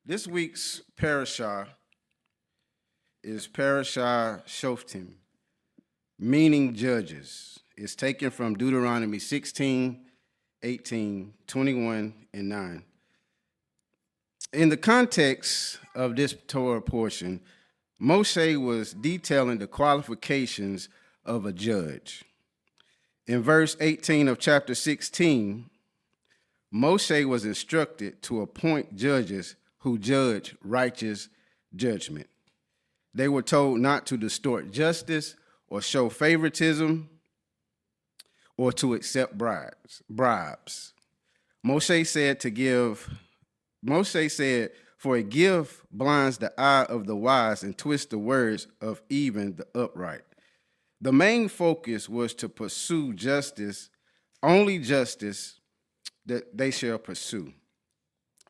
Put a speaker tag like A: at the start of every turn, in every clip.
A: This week's Parashah is Parashah Shof'tim, meaning judges. It's taken from Deuteronomy 16, 18, 21, and 9. In the context of this Torah portion, Moshe was detailing the qualifications of a judge. In verse 18 of chapter 16, Moshe was instructed to appoint judges who judge righteous judgment. They were told not to distort justice or show favoritism or to accept bribes. Moshe said, for a gift blinds the eye of the wise and twists the words of even the upright. The main focus was to pursue justice, only justice that they shall pursue.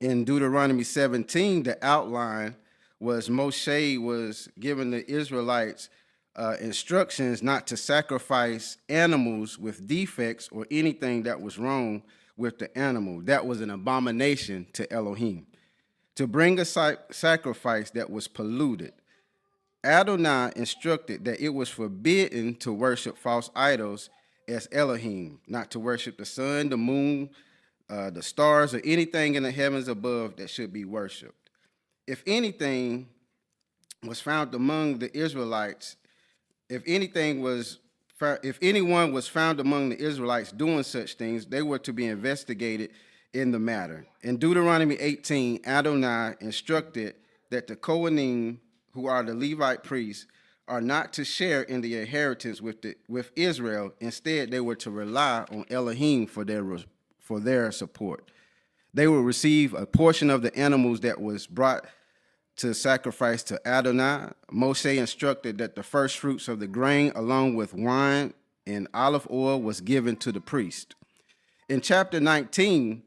A: In Deuteronomy 17, the outline was Moshe was giving the Israelites instructions not to sacrifice animals with defects or anything that was wrong with the animal. That was an abomination to Elohim. To bring a sacrifice that was polluted. Adonai instructed that it was forbidden to worship false idols as Elohim, not to worship the sun, the moon, the stars, or anything in the heavens above that should be worshipped. If anything was found among the Israelites, if anyone was found among the Israelites doing such things, they were to be investigated in the matter. In Deuteronomy 18, Adonai instructed that the Kohanim, who are the Levite priests, are not to share in the inheritance with Israel. Instead, they were to rely on Elohim for their support. They will receive a portion of the animals that was brought to sacrifice to Adonai. Moshe instructed that the first fruits of the grain, along with wine and olive oil, was given to the priest. In chapter 19,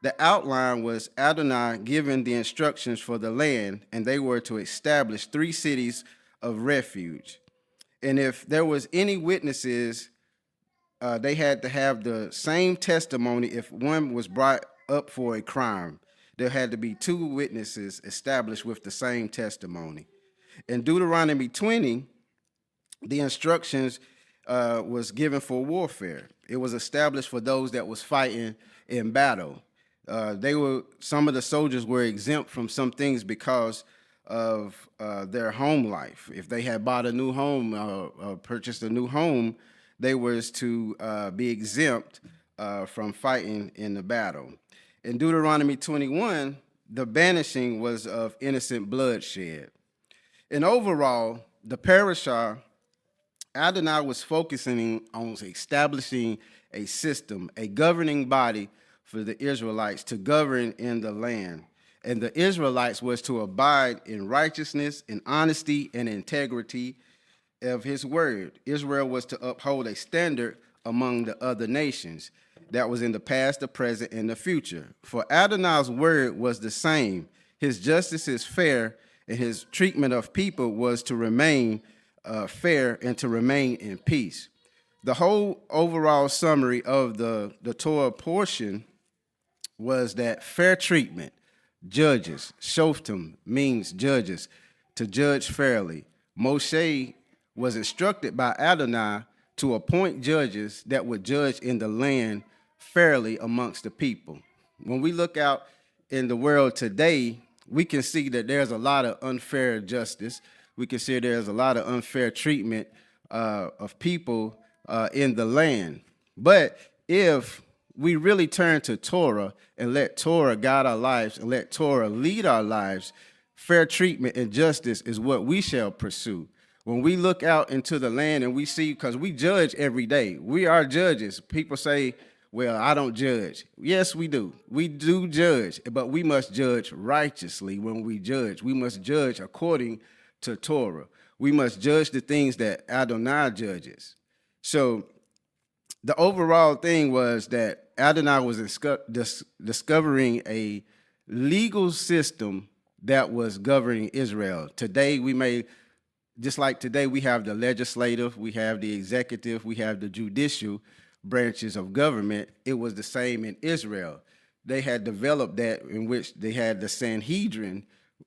A: the outline was Adonai giving the instructions for the land, and they were to establish 3 cities of refuge. And if there was any witnesses, they had to have the same testimony if one was brought up for a crime. There had to be 2 witnesses established with the same testimony. In Deuteronomy 20, the instructions was given for warfare. It was established for those that was fighting in battle. Some of the soldiers were exempt from some things because of their home life. If they had bought a new home or purchased a new home, they was to be exempt from fighting in the battle. In Deuteronomy 21, the banishing was of innocent bloodshed. And overall, the Parashah, Adonai was focusing on establishing a system, a governing body for the Israelites to govern in the land. And the Israelites was to abide in righteousness and honesty and integrity of his word. Israel was to uphold a standard among the other nations that was in the past, the present, and the future. For Adonai's word was the same. His justice is fair, and his treatment of people was to remain fair and to remain in peace. The whole overall summary of the Torah portion was that fair treatment, judges, Shof'tim means judges, to judge fairly. Moshe was instructed by Adonai to appoint judges that would judge in the land fairly amongst the people. When we look out in the world today, we can see that there's a lot of unfair justice. We can see there's a lot of unfair treatment of people in the land. But if we really turn to Torah and let Torah guide our lives and let Torah lead our lives, fair treatment and justice is what we shall pursue. When we look out into the land and we see, because we judge every day, we are judges. People say, well, I don't judge. Yes, we do. We do judge, but we must judge righteously when we judge. We must judge according to Torah. We must judge the things that Adonai judges. So the overall thing was that Adonai was discovering a legal system that was governing Israel. Today, just like today, we have the legislative, we have the executive, we have the judicial branches of government. It was the same in Israel. they had developed that in which they had the Sanhedrin,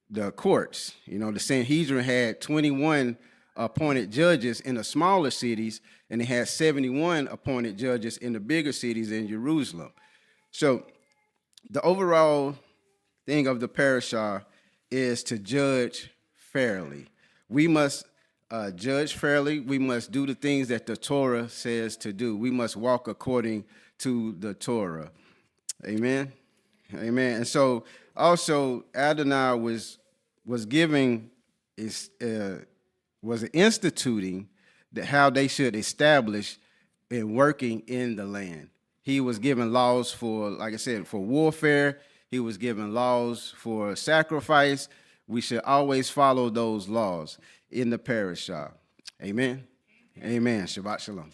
A: the courts. The Sanhedrin had 21 appointed judges in the smaller cities, and they had 71 appointed judges in the bigger cities in Jerusalem. So the overall thing of the parashah is to judge fairly. We must judge fairly. We must do the things that the Torah says to do. We must walk according to the Torah. Amen. Amen. And so also Adonai was giving was instituting how they should establish and working in the land. He was giving laws for, like I said, for warfare. He was giving laws for sacrifice. We should always follow those laws in the parashah. Amen. Amen. Shabbat shalom.